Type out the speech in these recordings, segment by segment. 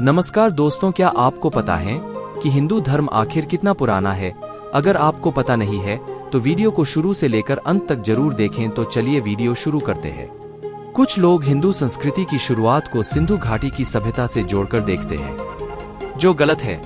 नमस्कार दोस्तों, क्या आपको पता है कि हिंदू धर्म आखिर कितना पुराना है? अगर आपको पता नहीं है तो वीडियो को शुरू से लेकर अंत तक जरूर देखें। तो चलिए वीडियो शुरू करते हैं। कुछ लोग हिंदू संस्कृति की शुरुआत को सिंधु घाटी की सभ्यता से जोड़कर देखते हैं, जो गलत है।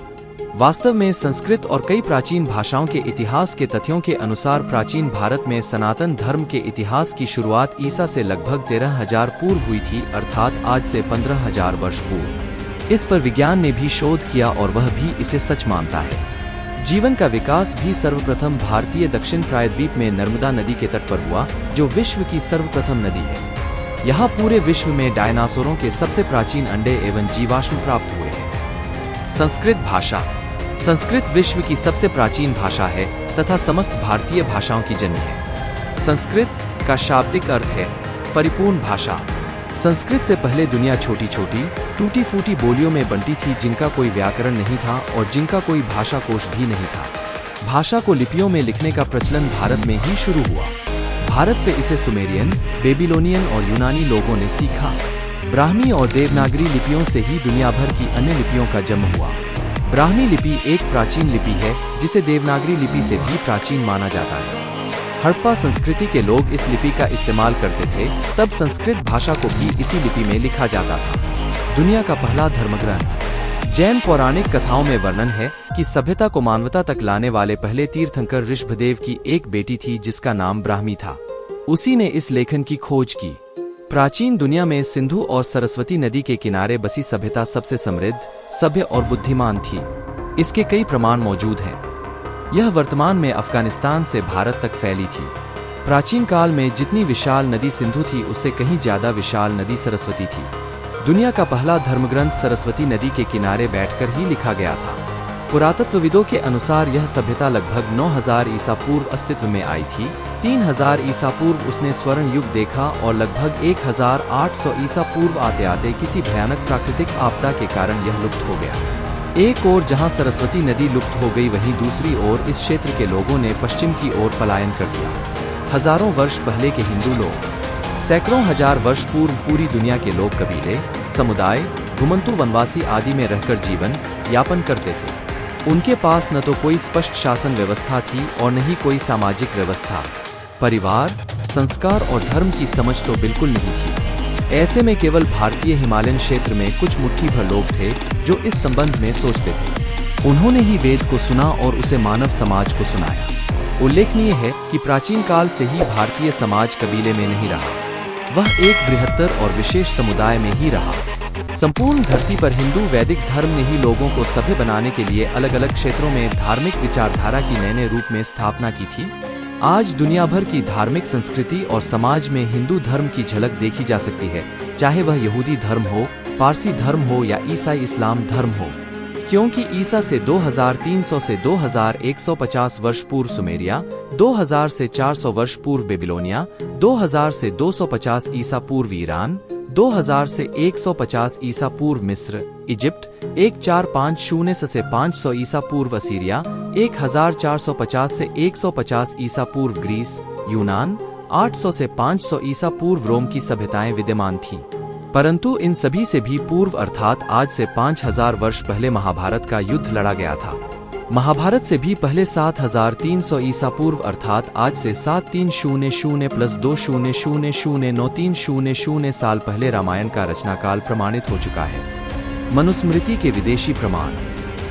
वास्तव में संस्कृत और कई प्राचीन भाषाओं के इतिहास के तथ्यों के अनुसार प्राचीन भारत में सनातन धर्म के इतिहास की शुरुआत ईसा से लगभग 13,000 पूर्व हुई थी, अर्थात आज से 15,000 वर्ष पूर्व। इस पर विज्ञान ने भी शोध किया और वह भी इसे सच मानता है। जीवन का विकास भी सर्वप्रथम भारतीय दक्षिण प्रायद्वीप में नर्मदा नदी के तट पर हुआ, जो विश्व की सर्वप्रथम नदी है। यहाँ पूरे विश्व में डायनासोरों के सबसे प्राचीन अंडे एवं जीवाश्म प्राप्त हुए हैं। संस्कृत भाषा। संस्कृत विश्व की सबसे प्राचीन भाषा है तथा समस्त भारतीय भाषाओं की जननी है। संस्कृत का शाब्दिक अर्थ है परिपूर्ण भाषा। संस्कृत से पहले दुनिया छोटी छोटी टूटी फूटी बोलियों में बंटी थी, जिनका कोई व्याकरण नहीं था और जिनका कोई भाषा कोश भी नहीं था। भाषा को लिपियों में लिखने का प्रचलन भारत में ही शुरू हुआ। भारत से इसे सुमेरियन, बेबीलोनियन और यूनानी लोगों ने सीखा। ब्राह्मी और देवनागरी लिपियों से ही दुनिया भर की अन्य लिपियों का जन्म हुआ। ब्राह्मी लिपि एक प्राचीन लिपि है, जिसे देवनागरी लिपि से भी प्राचीन माना जाता है। हड़प्पा संस्कृति के लोग इस लिपि का इस्तेमाल करते थे, तब संस्कृत भाषा को भी इसी लिपि में लिखा जाता था। दुनिया का पहला धर्मग्रंथ। जैन पौराणिक कथाओं में वर्णन है कि सभ्यता को मानवता तक लाने वाले पहले तीर्थंकर ऋषभदेव की एक बेटी थी, जिसका नाम ब्राह्मी था। उसी ने इस लेखन की खोज की। प्राचीन दुनिया में सिंधु और सरस्वती नदी के किनारे बसी सभ्यता सबसे समृद्ध, सभ्य और बुद्धिमान थी। इसके कई प्रमाण मौजूद हैं। यह वर्तमान में अफगानिस्तान से भारत तक फैली थी। प्राचीन काल में जितनी विशाल नदी सिंधु थी, उससे कहीं ज्यादा विशाल नदी सरस्वती थी। दुनिया का पहला धर्मग्रंथ सरस्वती नदी के किनारे बैठकर ही लिखा गया था। पुरातत्वविदों के अनुसार यह सभ्यता लगभग 9000 ईसा पूर्व अस्तित्व में आई थी। 3000 ईसा पूर्व उसने स्वर्ण युग देखा और लगभग 1800 ईसा पूर्व आते आते किसी भयानक प्राकृतिक आपदा के कारण यह लुप्त हो गया। एक ओर जहां सरस्वती नदी लुप्त हो गई, वहीं दूसरी ओर इस क्षेत्र के लोगों ने पश्चिम की ओर पलायन कर दिया। हजारों वर्ष पहले के हिंदू लोग सैकड़ों हजार वर्ष पूर्व पूरी दुनिया के लोग कबीले, समुदाय, घुमंतु वनवासी आदि में रहकर जीवन यापन करते थे। उनके पास न तो कोई स्पष्ट शासन व्यवस्था थी और न ही कोई सामाजिक व्यवस्था, परिवार, संस्कार और धर्म की समझ तो बिल्कुल नहीं थी। ऐसे में केवल भारतीय हिमालयन क्षेत्र में कुछ मुट्ठी भर लोग थे जो इस संबंध में सोचते थे। उन्होंने ही वेद को सुना और उसे मानव समाज को सुनाया। उल्लेखनीय है कि प्राचीन काल से ही भारतीय समाज कबीले में नहीं रहा, वह एक बृहत्तर और विशेष समुदाय में ही रहा। संपूर्ण धरती पर हिंदू वैदिक धर्म ने ही लोगों को सभ्य बनाने के लिए अलग अलग क्षेत्रों में धार्मिक विचारधारा की नए नए रूप में स्थापना की थी। आज दुनिया भर की धार्मिक संस्कृति और समाज में हिंदू धर्म की झलक देखी जा सकती है, चाहे वह यहूदी धर्म हो, पारसी धर्म हो या ईसाई इस्लाम धर्म हो। क्योंकि ईसा से 2300 से 2150 वर्ष पूर्व सुमेरिया, 2000 से 400 वर्ष पूर्व बेबीलोनिया, 2000 से 250 ईसा पूर्व ईरान, 2000 से 150 ईसा पूर्व मिस्र, इजिप्ट, 1450 से 500 ईसा पूर्व असीरिया, 1450 से 150 ईसा पूर्व ग्रीस, यूनान, 800 से 500 ईसा पूर्व रोम की सभ्यताएं विद्यमान थीं। परंतु इन सभी से भी पूर्व अर्थात आज से 5000 वर्ष पहले महाभारत का युद्ध लड़ा गया था। महाभारत से भी पहले 7300 ईसा पूर्व अर्थात आज से 7300 + 20009300 साल पहले रामायण का रचनाकाल प्रमाणित हो चुका है। मनुस्मृति के विदेशी प्रमाण।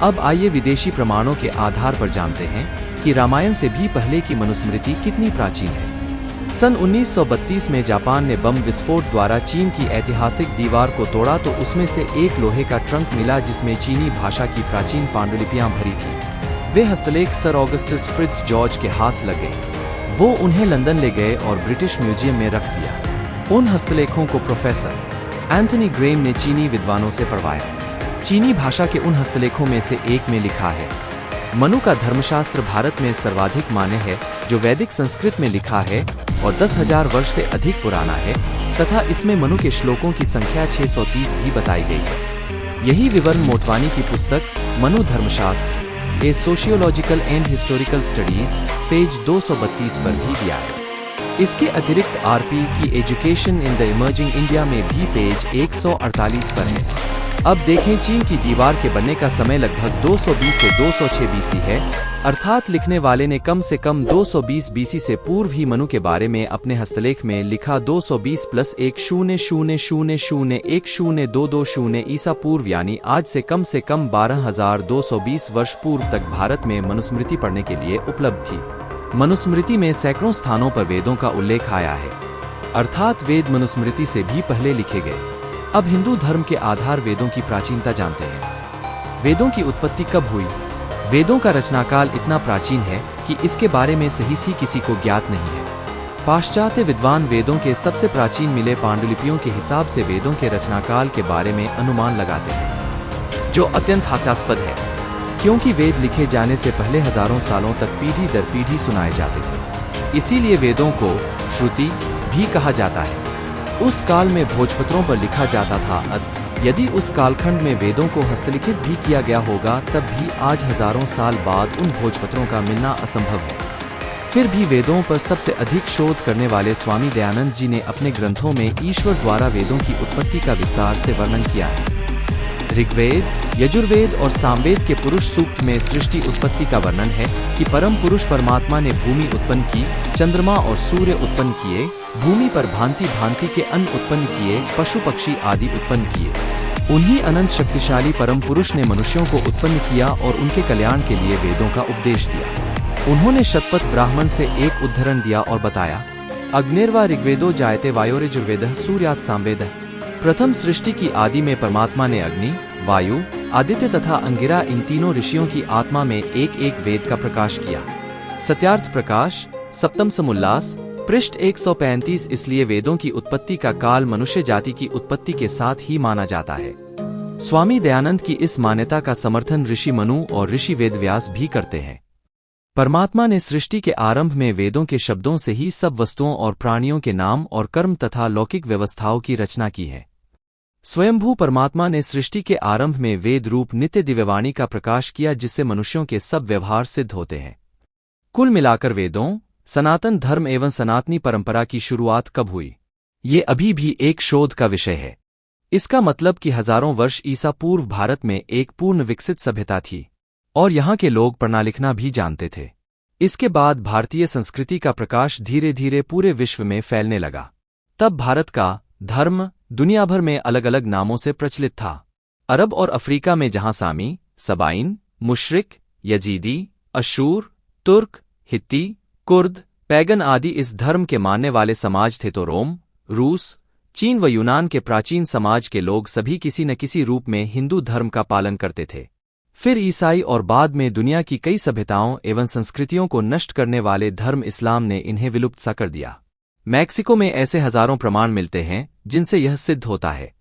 अब आइए विदेशी प्रमाणों के आधार पर जानते हैं कि रामायण से भी पहले की मनुस्मृति कितनी प्राचीन है। सन 1932 में जापान ने बम विस्फोट द्वारा चीन की ऐतिहासिक दीवार को तोड़ा तो उसमें से एक लोहे का ट्रंक मिला, जिसमें चीनी भाषा की प्राचीन पांडुलिपियां भरी थी। वे हस्तलेख सर ऑगस्टस फ्रिट्ज जॉर्ज के हाथ लगे। वो उन्हें लंदन ले गए और ब्रिटिश म्यूजियम में रख दिया। उन हस्तलेखों को प्रोफेसर एंथनी ग्रेम ने चीनी विद्वानों से पढ़वाया। चीनी भाषा के उन हस्तलेखों में से एक में लिखा है, मनु का धर्मशास्त्र भारत में सर्वाधिक मान्य है, जो वैदिक संस्कृत में लिखा है और 10,000 वर्ष से अधिक पुराना है तथा इसमें मनु के श्लोकों की संख्या 630 भी बताई गई है। यही विवरण मोटवानी की पुस्तक Manu Dharmashastra, a sociological and historical studies, page 232 पर भी दिया है। इसके अतिरिक्त आरपी की education in the emerging India में भी पेज 148 पर है। अब देखें, चीन की दीवार के बनने का समय लगभग 220 से 206 बीसी है, अर्थात लिखने वाले ने कम से कम 220 बीसी से पूर्व ही मनु के बारे में अपने हस्तलेख में लिखा। 220 + 100001022 ईसा पूर्व, यानी आज से कम 12,220 वर्ष पूर्व तक भारत में मनुस्मृति पढ़ने के लिए उपलब्ध थी। मनुस्मृति में सैकड़ों स्थानों पर वेदों का उल्लेख आया है, अर्थात वेद मनुस्मृति से भी पहले लिखे गए। अब हिंदू धर्म के आधार वेदों की प्राचीनता जानते हैं। वेदों की उत्पत्ति कब हुई? वेदों का रचनाकाल इतना प्राचीन है कि इसके बारे में सही किसी को ज्ञात नहीं है। पाश्चात्य विद्वान वेदों के सबसे प्राचीन मिले पांडुलिपियों के हिसाब से वेदों के रचनाकाल के बारे में अनुमान लगाते हैं, जो अत्यंत हास्यास्पद है, क्योंकि वेद लिखे जाने से पहले हजारों सालों तक पीढ़ी दर पीढ़ी सुनाए जाते थे। इसीलिए वेदों को श्रुति भी कहा जाता है। उस काल में भोजपत्रों पर लिखा जाता था। यदि उस कालखंड में वेदों को हस्तलिखित भी किया गया होगा, तब भी आज हजारों साल बाद उन भोजपत्रों का मिलना असंभव है। फिर भी वेदों पर सबसे अधिक शोध करने वाले स्वामी दयानंद जी ने अपने ग्रंथों में ईश्वर द्वारा वेदों की उत्पत्ति का विस्तार से वर्णन किया है। ऋग्वेद, यजुर्वेद और सामवेद के पुरुष सूक्त में सृष्टि उत्पत्ति का वर्णन है कि परम पुरुष परमात्मा ने भूमि उत्पन्न की, चंद्रमा और सूर्य उत्पन्न किए, भूमि पर भांति भांति के अन्न उत्पन्न किए, पशु पक्षी आदि उत्पन्न किए। उन्हीं अनंत शक्तिशाली परम पुरुष ने मनुष्यों को उत्पन्न किया और उनके कल्याण के लिए वेदों का उपदेश दिया। उन्होंने शतपथ ब्राह्मण से एक उद्धरण दिया और बताया, अग्निर्वा ऋग्वेदो जायते वायोर्यजुर्वेदः सूर्यात् सामवेदः। प्रथम सृष्टि की आदि में परमात्मा ने अग्नि, वायु, आदित्य तथा अंगिरा इन तीनों ऋषियों की आत्मा में एक एक वेद का प्रकाश किया। सत्यार्थ प्रकाश, सप्तम समुल्लास, पृष्ठ 135। इसलिए वेदों की उत्पत्ति का काल मनुष्य जाति की उत्पत्ति के साथ ही माना जाता है। स्वामी दयानंद की इस मान्यता का समर्थन ऋषि मनु और ऋषि वेदव्यास भी करते हैं। परमात्मा ने सृष्टि के आरंभ में वेदों के शब्दों से ही सब वस्तुओं और प्राणियों के नाम और कर्म तथा लौकिक व्यवस्थाओं की रचना की है। स्वयंभू परमात्मा ने सृष्टि के आरंभ में वेद रूप नित्य दिव्यवाणी का प्रकाश किया, जिससे मनुष्यों के सब व्यवहार सिद्ध होते हैं। कुल मिलाकर वेदों, सनातन धर्म एवं सनातनी परंपरा की शुरुआत कब हुई, ये अभी भी एक शोध का विषय है। इसका मतलब कि हजारों वर्ष ईसा पूर्व भारत में एक पूर्ण विकसित सभ्यता थी और यहाँ के लोग पढ़ना लिखना भी जानते थे। इसके बाद भारतीय संस्कृति का प्रकाश धीरे धीरे पूरे विश्व में फैलने लगा। तब भारत का धर्म दुनिया भर में अलग अलग नामों से प्रचलित था। अरब और अफ्रीका में जहां सामी, सबाइन, मुशरिक, यजीदी, अशूर, तुर्क, हित्ती, कुर्द, पैगन आदि इस धर्म के मानने वाले समाज थे, तो रोम, रूस, चीन व यूनान के प्राचीन समाज के लोग सभी किसी न किसी रूप में हिंदू धर्म का पालन करते थे। फिर ईसाई और बाद में दुनिया की कई सभ्यताओं एवं संस्कृतियों को नष्ट करने वाले धर्म इस्लाम ने इन्हें विलुप्त सा कर दिया। मैक्सिको में ऐसे हजारों प्रमाण मिलते हैं जिनसे यह सिद्ध होता है।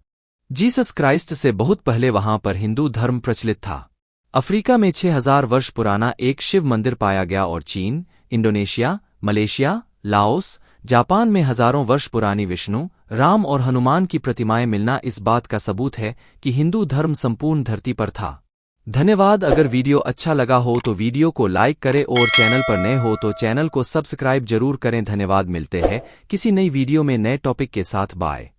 जीसस क्राइस्ट से बहुत पहले वहां पर हिंदू धर्म प्रचलित था। अफ्रीका में 6000 वर्ष पुराना एक शिव मंदिर पाया गया और चीन, इंडोनेशिया, मलेशिया, लाओस, जापान में हजारों वर्ष पुरानी विष्णु, राम और हनुमान की प्रतिमाएं मिलना इस बात का सबूत है कि हिंदू धर्म संपूर्ण धरती पर था। धन्यवाद। अगर वीडियो अच्छा लगा हो तो वीडियो को लाइक करें और चैनल पर नए हो तो चैनल को सब्सक्राइब जरूर करें। धन्यवाद। मिलते हैं किसी नई वीडियो में नए टॉपिक के साथ। बाय।